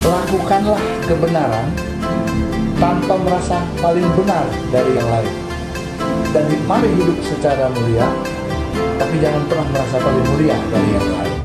Lakukanlah kebenaran tanpa merasa paling benar dari yang lain. Dan mari hidup secara mulia, tapi jangan pernah merasa paling mulia dari yang lain.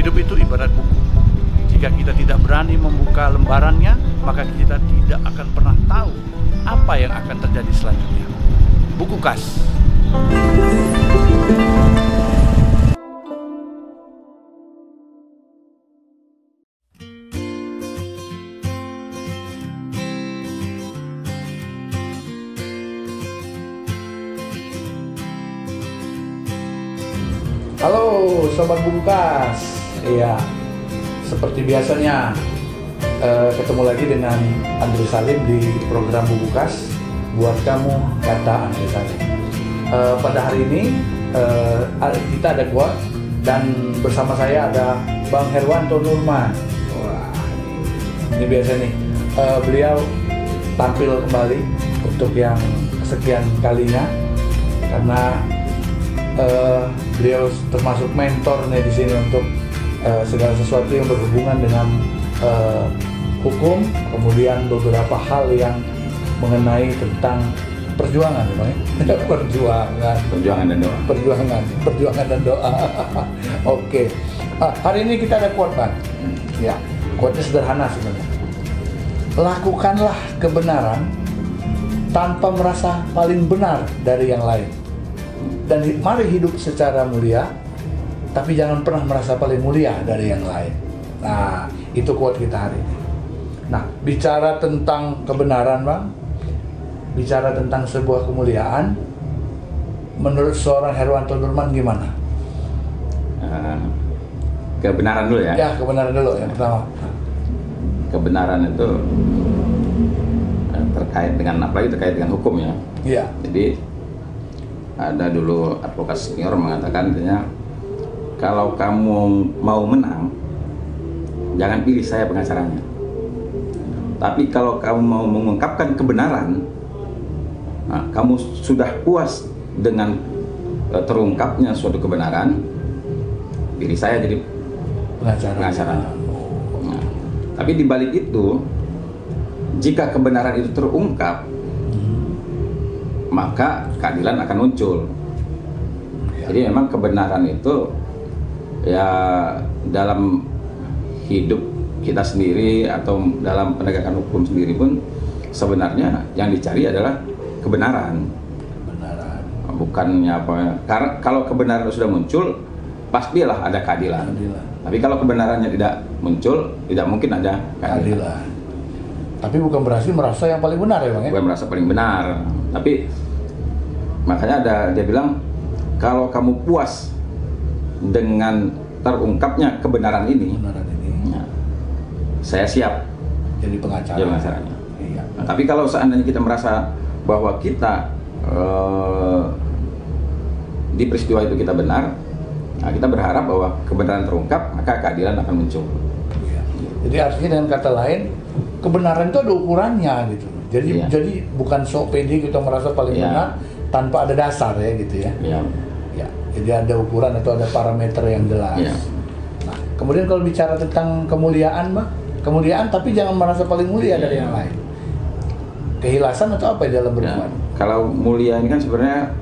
Hidup itu ibarat buku. Jika kita tidak berani membuka lembarannya, maka kita tidak akan pernah tahu apa yang akan terjadi selanjutnya. Buku Kas. Halo Sobat Buku Kas. Iya, seperti biasanya ketemu lagi dengan Andre Salim di program Buku Kas. Buat kamu kata Andre Salim. Pada hari ini kita ada quote dan bersama saya ada Bang Herwanto Nurman. Wah, ini biasa nih. Beliau tampil kembali untuk yang kesekian kalinya karena beliau termasuk mentor nih di sini untuk segala sesuatu yang berhubungan dengan hukum, kemudian beberapa hal yang mengenai tentang perjuangan, ya? Perjuangan dan doa. Oke. Hari ini kita ada quote, Bang. Ya, quote-nya sederhana sebenarnya. Lakukanlah kebenaran tanpa merasa paling benar dari yang lain. Dan mari hidup secara mulia, tapi jangan pernah merasa paling mulia dari yang lain. Nah, itu quote kita hari ini. Nah, bicara tentang kebenaran, Bang, bicara tentang sebuah kemuliaan, menurut seorang Herwanto Nurman gimana? Kebenaran dulu ya? Ya, kebenaran dulu yang pertama. Kebenaran itu terkait dengan, apalagi terkait dengan hukum ya. Iya. Jadi ada dulu advokat senior mengatakan intinya, kalau kamu mau menang, jangan pilih saya pengacaranya. Tapi kalau kamu mau mengungkapkan kebenaran, nah, kamu sudah puas dengan terungkapnya suatu kebenaran, pilih saya jadi pengacaranya. Nah, tapi di balik itu, jika kebenaran itu terungkap, maka keadilan akan muncul. Jadi memang kebenaran itu ya dalam hidup kita sendiri atau dalam penegakan hukum sendiri pun sebenarnya yang dicari adalah kebenaran. Bukannya apa? Karena kalau kebenaran sudah muncul, pastilah ada keadilan. Tapi kalau kebenarannya tidak muncul, tidak mungkin ada keadilan. Tapi bukan berarti merasa yang paling benar ya, Bang, ya? Bukan merasa paling benar. Tapi makanya dia bilang, kalau kamu puas dengan terungkapnya kebenaran ini, ya, saya siap jadi pengacaranya. Iya. Nah, tapi kalau seandainya kita merasa bahwa kita di peristiwa itu kita benar, nah, kita berharap bahwa kebenaran terungkap, maka keadilan akan muncul. Iya. Jadi artinya dengan kata lain, kebenaran itu ada ukurannya gitu. Jadi bukan sok pede kita merasa paling benar tanpa ada dasar ya gitu ya. Ya. Jadi ada ukuran atau ada parameter yang jelas. Nah, kemudian kalau bicara tentang kemuliaan, Bang, kemuliaan tapi jangan merasa paling mulia dari yang lain. Kehilasan atau apa dalam berhubungan? Kalau mulia ini kan sebenarnya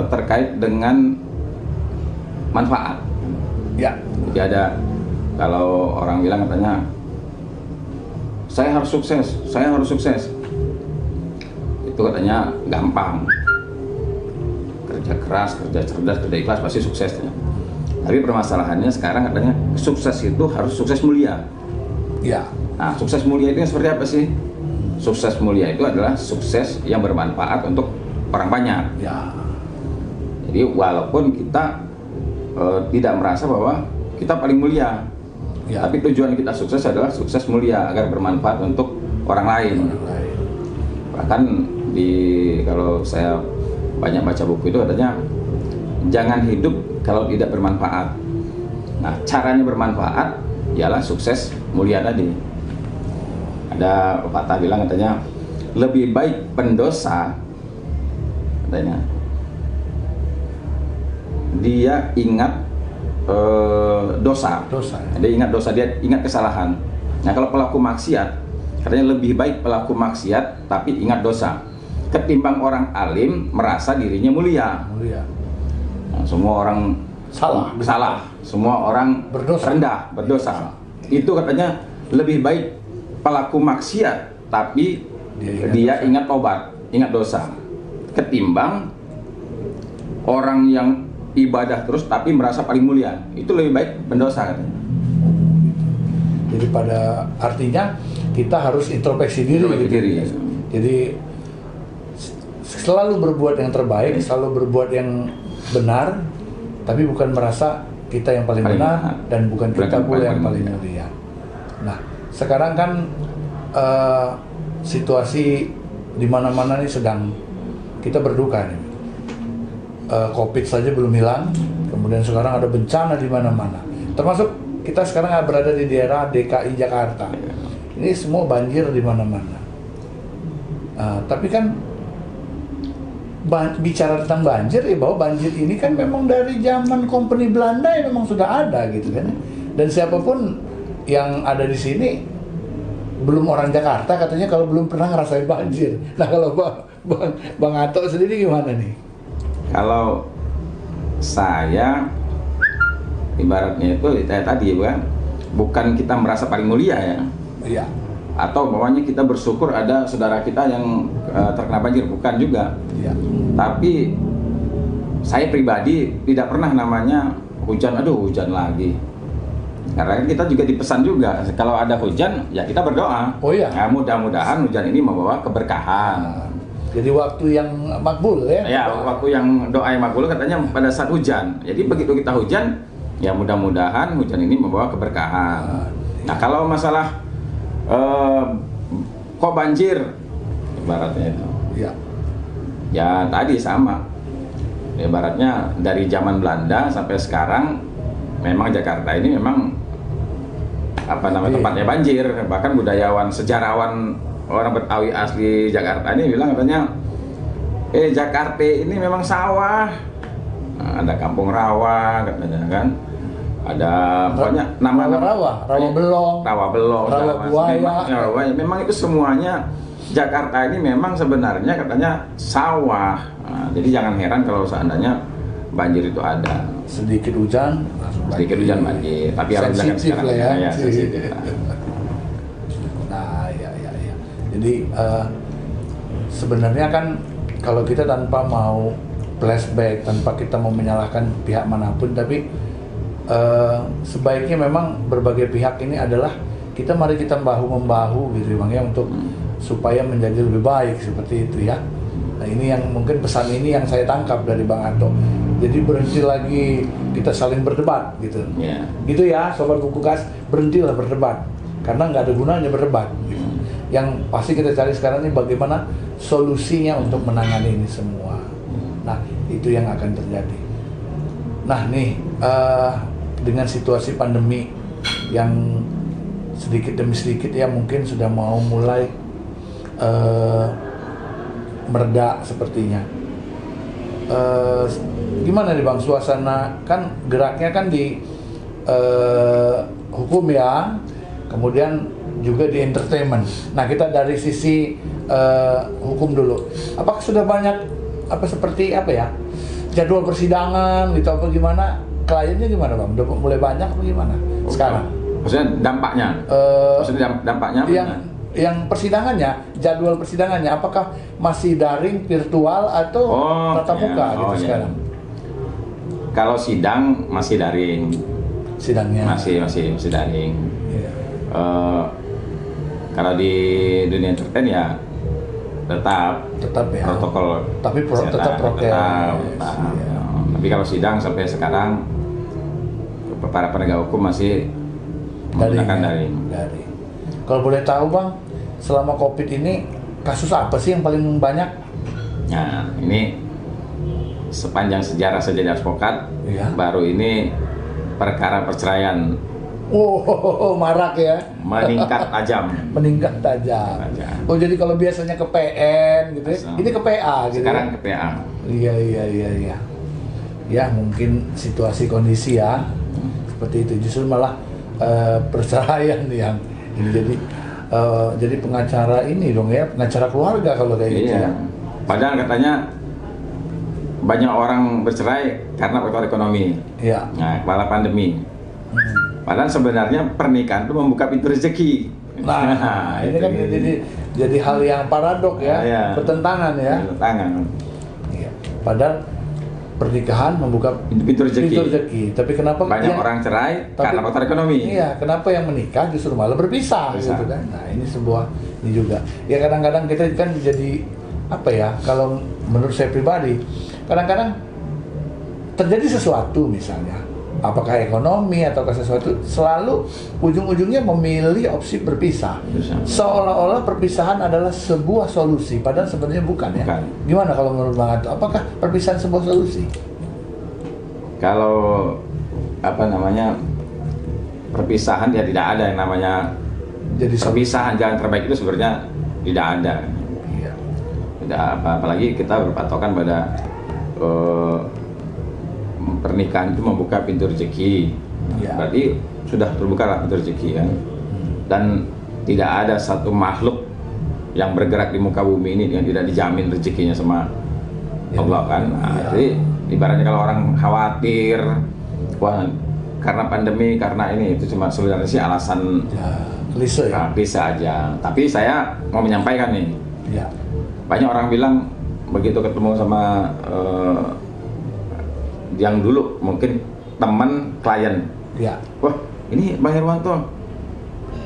terkait dengan manfaat. Ya. Jadi ada, kalau orang bilang katanya, saya harus sukses. Itu katanya gampang. Kerja keras, kerja cerdas, kerja ikhlas pasti sukses. Tapi permasalahannya sekarang katanya sukses itu harus sukses mulia. Ya. Nah, sukses mulia itu seperti apa sih? sukses mulia itu adalah sukses yang bermanfaat untuk orang banyak. Ya. Jadi walaupun kita tidak merasa bahwa kita paling mulia, Ya. tapi tujuan kita sukses adalah sukses mulia agar bermanfaat untuk orang lain. Bahkan kalau saya banyak baca buku itu katanya jangan hidup kalau tidak bermanfaat. Nah, caranya bermanfaat ialah sukses mulia tadi. Ada pepatah bilang katanya lebih baik pendosa katanya dia ingat dosa. Dia ingat dosa, dia ingat kesalahan. Nah, kalau pelaku maksiat katanya lebih baik pelaku maksiat tapi ingat dosa ketimbang orang alim merasa dirinya mulia. Nah, semua orang salah, semua orang rendah, berdosa. Itu katanya lebih baik pelaku maksiat tapi dia ingat tobat, ingat dosa, ketimbang orang yang ibadah terus tapi merasa paling mulia. Itu lebih baik pendosa katanya. Jadi pada artinya kita harus introspeksi diri. Jadi selalu berbuat yang terbaik, selalu berbuat yang benar, tapi bukan merasa kita yang paling benar dan bukan kita pula yang paling mulia. Nah, sekarang kan situasi di mana-mana ini sedang kita berduka nih. Covid saja belum hilang, kemudian sekarang ada bencana di mana-mana. Termasuk kita sekarang berada di daerah DKI Jakarta. Ini semua banjir di mana-mana. Tapi kan bicara tentang banjir, ya bahwa banjir ini kan memang dari zaman Kompeni Belanda ya memang sudah ada gitu kan. Dan siapapun yang ada di sini belum orang Jakarta katanya kalau belum pernah ngerasain banjir. Nah, kalau Bang Ato sendiri gimana nih? Kalau saya ibaratnya itu tadi ya, bukan kita merasa paling mulia ya. Iya. Atau bawahnya kita bersyukur ada saudara kita yang terkena banjir, bukan juga. Iya. Tapi saya pribadi tidak pernah namanya hujan lagi. Karena kita juga dipesan juga kalau ada hujan ya kita berdoa. Oh iya. Nah, mudah-mudahan hujan ini membawa keberkahan. Jadi waktu yang makbul ya. Ya, waktu yang doa yang makbul katanya pada saat hujan. Jadi begitu kita hujan, ya mudah-mudahan hujan ini membawa keberkahan. Nah, kalau masalah kok banjir ibaratnya itu. Iya. Ya tadi sama. Ibaratnya dari zaman Belanda sampai sekarang memang Jakarta ini memang tempatnya banjir. Bahkan budayawan, sejarawan orang Betawi asli Jakarta ini bilang katanya Jakarta ini memang sawah. Nah, ada kampung rawa katanya kan. Ada pokoknya nama-nama rawa belong, buaya. Memang itu semuanya Jakarta ini memang sebenarnya katanya sawah. Nah, jadi jangan heran kalau seandainya banjir itu ada. Sedikit hujan banjir. Tapi harus jangan sekarang ya. Sensitif. Nah, ya. Jadi sebenarnya kan kalau kita tanpa mau flashback, tanpa kita mau menyalahkan pihak manapun, tapi sebaiknya memang berbagai pihak ini adalah mari kita bahu-membahu gitu Bang ya, untuk supaya menjadi lebih baik seperti itu ya. Nah, ini yang mungkin pesan ini yang saya tangkap dari Bang Ato. Jadi berhenti lagi kita saling berdebat gitu. Yeah. Gitu ya Sobat Buku Kas, berhentilah berdebat karena nggak ada gunanya berdebat gitu. Yang pasti kita cari sekarang ini bagaimana solusinya untuk menangani ini semua. Nah, itu yang akan terjadi. Nah nih, dengan situasi pandemi yang sedikit demi sedikit ya mungkin sudah mau mulai mereda sepertinya. Gimana nih Bang suasana, kan geraknya kan di hukum ya, kemudian juga di entertainment. Nah, kita dari sisi hukum dulu. Apakah sudah banyak jadwal persidangan gitu apa gimana? Kliennya gimana Bang? Udah mulai banyak apa gimana sekarang? Maksudnya dampaknya? Dampaknya yang persidangannya, jadwal persidangannya apakah masih daring, virtual atau tatap muka sekarang? Kalau sidang masih daring. Sidangnya masih daring. Yeah. Kalau di dunia entertain ya tetap ya. protokol, Tapi kesehatan, tetap prokes. tetap. Iya. Tapi kalau sidang sampai sekarang para penegak hukum masih menggunakan daring. Kalau boleh tahu Bang, selama COVID ini kasus apa sih yang paling banyak? Nah, ini sepanjang sejarah saya jadi advokat, Iya. baru ini perkara perceraian Oh, marak ya. meningkat tajam. Meningkat tajam. Oh, jadi kalau biasanya ke PN gitu ya, ini ke PA gitu. Sekarang ya? ke PA. Iya. Ya, mungkin situasi kondisi ya. Seperti itu. Justru malah perceraian yang ini jadi pengacara ini dong ya, pengacara keluarga kalau kayak gitu Iya. ya. Padahal katanya banyak orang bercerai karena faktor ekonomi. Iya. Nah, kepala pandemi. Padahal sebenarnya pernikahan itu membuka pintu rezeki. Nah, ini kan jadi hal yang paradok ya, Iya. bertentangan ya. Bertentangan. Iya. Padahal pernikahan membuka Pintu rezeki. Tapi kenapa Banyak orang cerai karena faktor ekonomi. Iya, kenapa yang menikah justru malah berpisah gitu kan? Nah, ini juga. Ya kadang-kadang kita kan jadi apa ya? Kalau menurut saya pribadi, kadang-kadang terjadi sesuatu misalnya, apakah ekonomi atau sesuatu, selalu ujung-ujungnya memilih opsi berpisah. Seolah-olah perpisahan adalah sebuah solusi, padahal sebenarnya bukan ya. Bukan. Gimana kalau menurut Bang Ato? Apakah perpisahan sebuah solusi? Kalau perpisahan ya tidak ada yang namanya Jadi perpisahan. Jalan terbaik itu sebenarnya tidak ada. Iya. Tidak apalagi kita berpatokan pada pernikahan itu membuka pintu rezeki. Ya. Berarti sudah terbuka pintu rezeki kan. Dan tidak ada satu makhluk yang bergerak di muka bumi ini yang tidak dijamin rezekinya sama Allah kan. Nah, jadi ibaratnya kalau orang khawatir, wah karena pandemi, karena ini, itu cuma sebenarnya sih alasan klise ya. klise aja. Tapi saya mau menyampaikan nih. Ya. Banyak orang bilang begitu ketemu sama yang dulu mungkin teman klien, Ya. wah ini Bang Herwanto,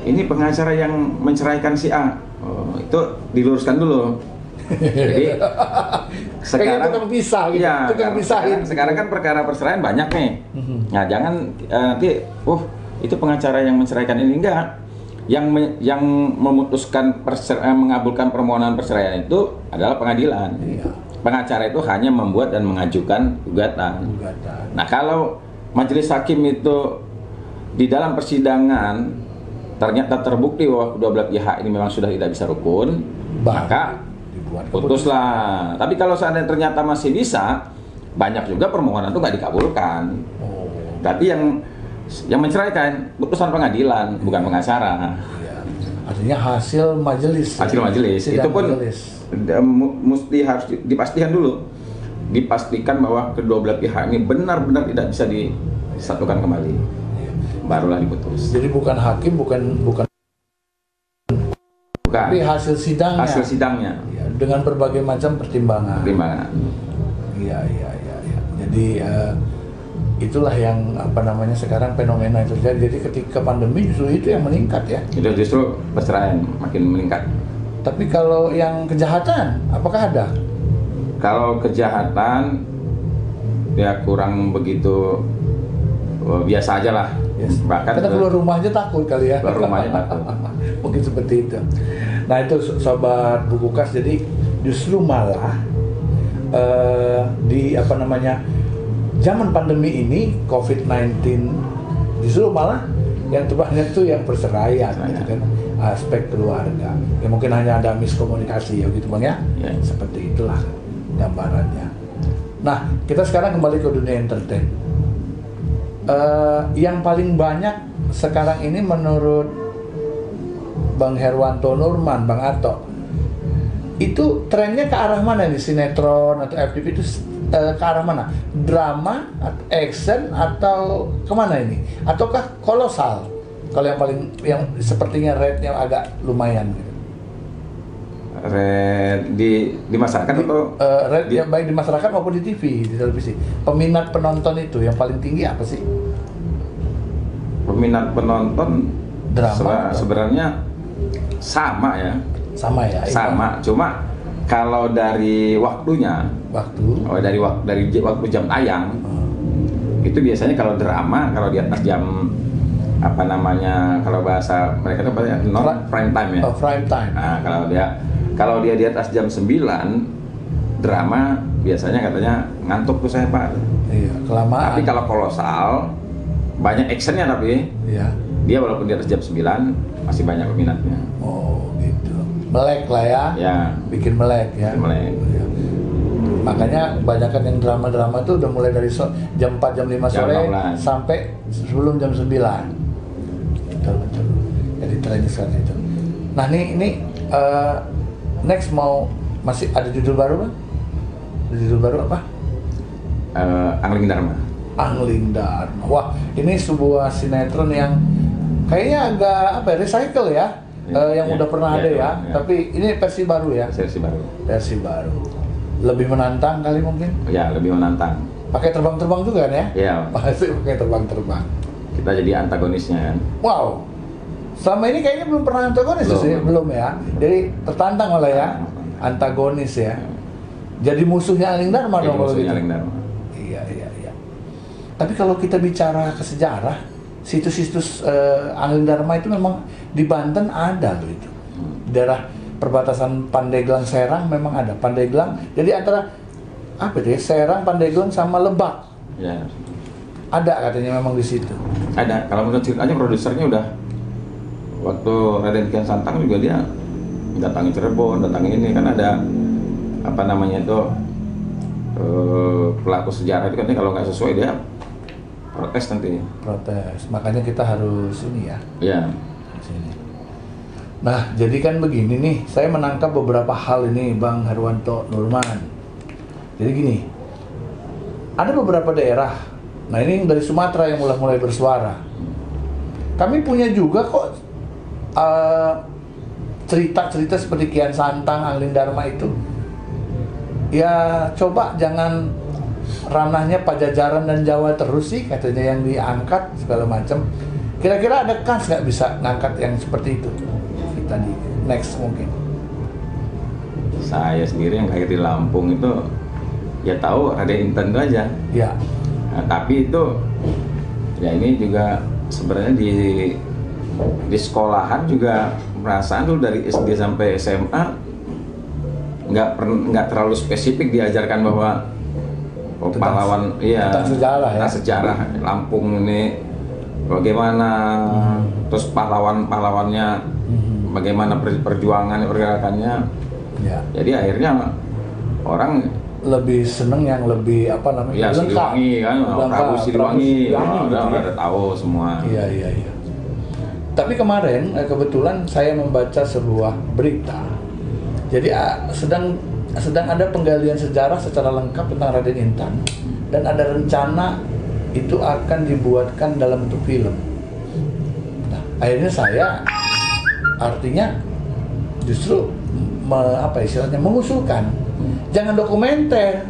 ini pengacara yang menceraikan si A. Itu diluruskan dulu. Jadi sekarang tukang pisah gitu. ya, Tukang pisahin. sekarang kan perkara perceraian banyak nih. Nah jangan nanti, itu pengacara yang menceraikan ini, enggak. Yang memutuskan mengabulkan permohonan perceraian itu adalah pengadilan. Iya. Pengacara itu hanya membuat dan mengajukan gugatan. Nah kalau majelis hakim itu di dalam persidangan ternyata terbukti bahwa kedua belah pihak ini memang sudah tidak bisa rukun, maka putuslah. Tapi kalau seandainya ternyata masih bisa, banyak juga permohonan itu nggak dikabulkan. Berarti yang menceraikan putusan pengadilan, bukan pengacara. Ya. Artinya hasil majelis. Hasil majelis. Itu pun mesti harus dipastikan dulu. Dipastikan bahwa kedua belah pihak ini benar-benar tidak bisa disatukan kembali. Barulah diputus. Jadi bukan hakim, bukan. Tapi hasil sidangnya. Hasil sidangnya. Ya, dengan berbagai macam pertimbangan. Iya. Jadi itulah yang sekarang fenomena itu. Jadi ketika pandemi justru itu yang meningkat ya. Itu justru perceraian makin meningkat. Tapi kalau yang kejahatan, apakah ada? Kalau kejahatan ya kurang begitu, biasa aja lah. Yes. Bahkan kita keluar rumah aja takut kali ya. Keluar rumah aja takut. Mungkin seperti itu. Nah itu sobat buku kas, jadi justru malah zaman pandemi ini COVID-19 justru malah yang terbanyak itu yang perceraian gitu kan, aspek keluarga. Ya mungkin hanya ada miskomunikasi ya gitu Bang ya. Seperti itulah gambarannya. Nah, kita sekarang kembali ke dunia entertain. Yang paling banyak sekarang ini menurut Bang Herwanto Nurman, Bang Ato, itu trennya ke arah mana nih, sinetron atau FTV itu ke arah mana? Drama, action atau kemana ini? Ataukah kolosal? Kalau yang sepertinya rate-nya agak lumayan gitu. Rate di masyarakat atau rate ya baik di masyarakat maupun di TV, di televisi. Peminat penonton itu yang paling tinggi apa sih? Peminat penonton Drama sebenarnya sama ya. Sama ya. Sama, cuma kalau dari waktunya, dari waktu jam tayang, itu biasanya kalau drama kalau di atas jam apa namanya, kalau bahasa mereka itu non prime time ya. Prime time. Nah, kalau dia di atas jam 9 drama biasanya katanya ngantuk tuh saya Pak. Iya, kelamaan. Tapi kalau kolosal banyak actionnya, tapi iya, dia walaupun di atas jam 9 masih banyak peminatnya. Oh gitu. Melek lah ya. Ya. Bikin melek ya. Bikin melek. Ya. Makanya kebanyakan yang drama-drama tuh udah mulai dari jam 4 jam 5 sore sampai sebelum jam 9. Betul. Jadi trennya seperti itu. Nah ini next masih ada judul baru Bang? Judul baru apa? Angling Dharma. Angling Dharma. Wah, ini sebuah sinetron yang kayaknya agak apa ya, recycle ya, yang udah pernah ada ya. Tapi ini versi baru ya. Versi baru. Lebih menantang kali mungkin? Ya, lebih menantang. Pakai terbang-terbang juga kan ya? Iya. Pakai terbang-terbang. Kita jadi antagonisnya kan. Wow. Selama ini kayaknya belum pernah antagonis sih, belum ya. Jadi tertantang oleh ya, antagonis ya. Jadi musuhnya Angling Dharma dong kalau gitu. Iya. Tapi kalau kita bicara ke sejarah, situs-situs Angling Dharma itu memang di Banten ada loh itu. Daerah perbatasan Pandeglang Serang memang ada. Pandeglang, jadi antara apa deh, Serang, Pandeglang sama Lebak. Ya. Ada katanya memang di situ. Ada. Kalau menurut ceritanya produsernya udah waktu Raden Kian Santang juga dia datangi Cirebon, datangi ini kan ada apa namanya itu pelaku sejarah itu kan kalau nggak sesuai dia protes nanti. Protes. Makanya kita harus ini ya. Iya. Sini. Nah, jadi kan begini nih, saya menangkap beberapa hal ini Bang Herwanto Nurman. Jadi gini, ada beberapa daerah, nah ini dari Sumatera yang mulai bersuara. Kami punya juga kok cerita-cerita seperti Kian Santang, Angling Dharma itu. Ya coba jangan ranahnya Pajajaran dan Jawa terus sih katanya yang diangkat segala macam. Kira-kira ada kans nggak bisa ngangkat yang seperti itu? Tadi next mungkin. Saya sendiri yang kayak di Lampung itu ya tahu ada Intan itu aja. Ya. Nah, tapi itu ya ini juga sebenarnya di sekolahan juga perasaan tuh dari SD sampai SMA nggak terlalu spesifik diajarkan bahwa pahlawan tentang sejarah ya. Sejarah Lampung ini bagaimana, terus pahlawannya bagaimana perjuangan pergerakannya. Ya. Jadi akhirnya orang lebih seneng yang lebih apa namanya? Ya, Siliwangi kan, Prabu Siliwangi, udah tahu semua. Iya. Tapi kemarin kebetulan saya membaca sebuah berita. Jadi sedang ada penggalian sejarah secara lengkap tentang Raden Intan dan ada rencana itu akan dibuatkan dalam bentuk film. Nah, akhirnya saya artinya justru mengusulkan jangan dokumenter.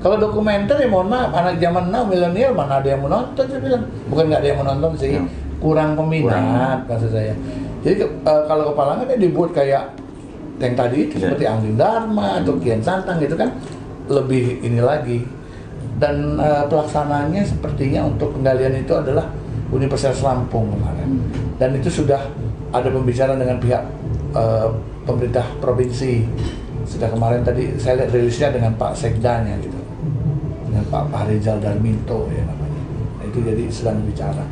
Kalau dokumenter ya mohon maaf, anak zaman now milenial mana ada yang menonton, saya bilang. Bukan nggak ada yang menonton sih, kurang peminat maksud saya. Jadi kalau Kepalangan ya dibuat kayak yang tadi itu seperti Angling Dharma atau Kian Santang gitu kan, lebih ini lagi. Dan pelaksanaannya sepertinya untuk penggalian itu adalah Universitas Lampung kemarin. Dan itu sudah ada pembicaraan dengan pihak pemerintah provinsi. Sudah kemarin tadi saya lihat rilisnya dengan Pak Sekdanya gitu, dengan Pak Rizal Darminto ya namanya. Nah, itu jadi sedang bicara.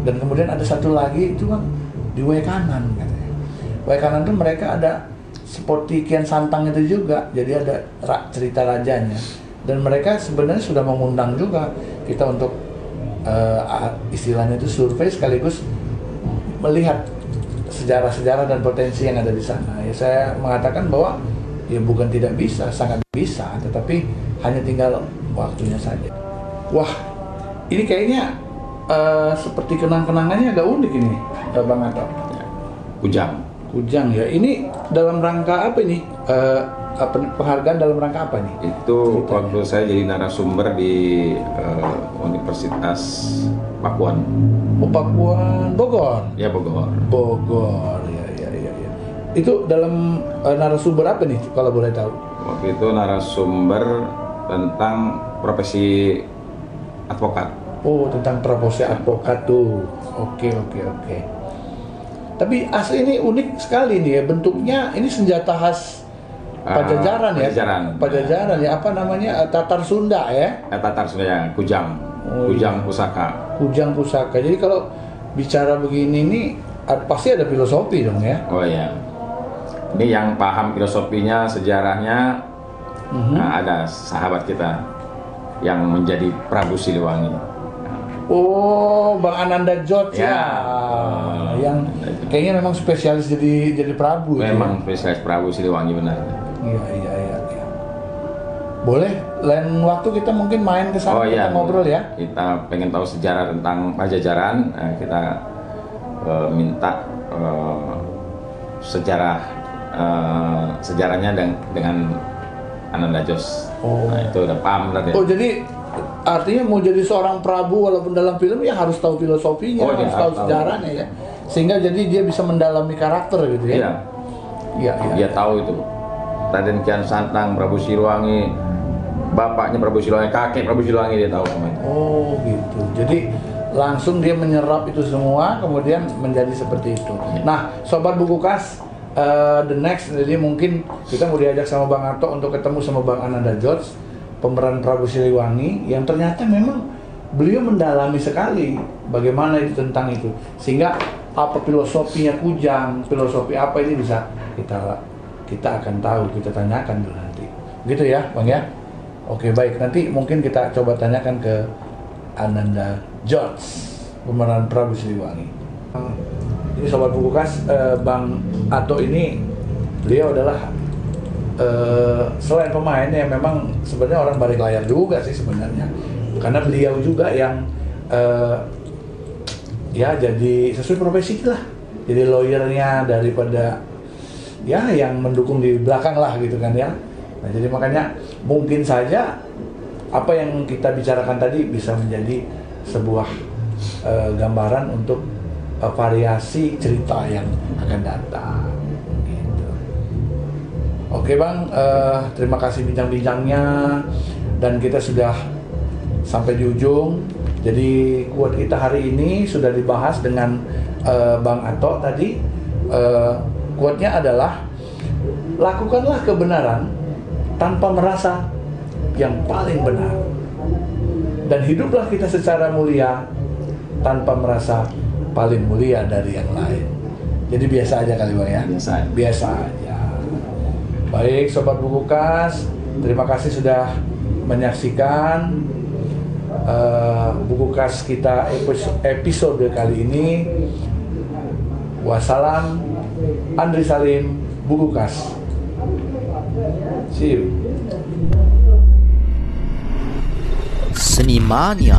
Dan kemudian ada satu lagi itu Bang, di Wekanan katanya. Wekanan itu mereka ada seperti Kian Santang itu juga, jadi ada cerita rajanya. Dan mereka sebenarnya sudah mengundang juga kita untuk istilahnya itu survei sekaligus melihat sejarah-sejarah dan potensi yang ada di sana. Ya saya mengatakan bahwa ya bukan tidak bisa, sangat bisa, tetapi hanya tinggal waktunya saja. Wah, ini kayaknya seperti kenang-kenangannya agak unik ini, Bang Ato. Kujang ya. Ini dalam rangka apa ini? Penghargaan dalam rangka apa nih? Itu waktu saya jadi narasumber di Universitas Pakuan. Oh, Pakuan, Bogor. Ya, Bogor. Bogor, ya. Itu dalam narasumber apa nih kalau boleh tahu? Waktu itu narasumber tentang profesi advokat. Oh, tentang profesi advokat tuh. Oke. Tapi asli ini unik sekali nih ya, bentuknya ini senjata khas Pajajaran ya? Pajajaran ya, apa namanya? Tatar Sunda ya? Tatar Sunda ya, kujang. Kujang pusaka. Kujang pusaka. Jadi kalau bicara begini nih, pasti ada filosofi dong ya? Oh iya. Ini yang paham filosofinya, sejarahnya, ada sahabat kita yang menjadi Prabu Siliwangi. Oh, Bang Ananda George ya. Yang kayaknya memang spesialis jadi Prabu. Memang spesialis Prabu Siliwangi, benar. Iya. Boleh, lain waktu kita mungkin main ke sana, kita ngobrol ya. Kita pengen tahu sejarah tentang Pajajaran, kita minta sejarahnya dengan Ananda Jos. Nah, itu udah paham berarti. Oh, jadi artinya mau jadi seorang Prabu walaupun dalam film ya harus tahu filosofinya, harus tahu sejarahnya ya. Sehingga jadi dia bisa mendalami karakter gitu ya. Iya. Dia tahu itu. Raden Kian Santang, Prabu Siliwangi, bapaknya Prabu Siliwangi, kakek Prabu Siliwangi, dia tahu semua itu. Oh, gitu. Jadi langsung dia menyerap itu semua, kemudian menjadi seperti itu. Nah, Sobat Buku Kas, the next, jadi mungkin kita mau diajak sama Bang Ato untuk ketemu sama Bang Ananda George, pemeran Prabu Siliwangi, yang ternyata memang beliau mendalami sekali bagaimana itu tentang itu, sehingga apa filosofinya kujang, filosofi apa ini bisa kita akan tahu, kita tanyakan dulu nanti, gitu ya Bang ya. Oke, baik, nanti mungkin kita coba tanyakan ke Ananda George, pemeran Prabu Siliwangi. Ini Sobat Buku Kas, Bang Ato ini, beliau adalah selain pemainnya memang sebenarnya orang balik layar juga sih sebenarnya, karena beliau juga yang ya jadi sesuai profesi lah, jadi lawyernya daripada ya yang mendukung di belakang lah gitu kan ya. Nah, jadi makanya mungkin saja apa yang kita bicarakan tadi bisa menjadi sebuah gambaran untuk variasi cerita yang akan datang gitu. Oke Bang, terima kasih bincang-bincangnya, dan kita sudah sampai di ujung. Jadi quote kita hari ini sudah dibahas dengan Bang Ato tadi. Quote-nya adalah, lakukanlah kebenaran tanpa merasa yang paling benar, dan hiduplah kita secara mulia tanpa merasa paling mulia dari yang lain. Jadi biasa aja kali Bang ya? Biasa aja. Baik Sobat Buku Kas, terima kasih sudah menyaksikan Buku Kas kita episode kali ini. Wassalam, Andri Salim, Buku Kas. See you. Senimania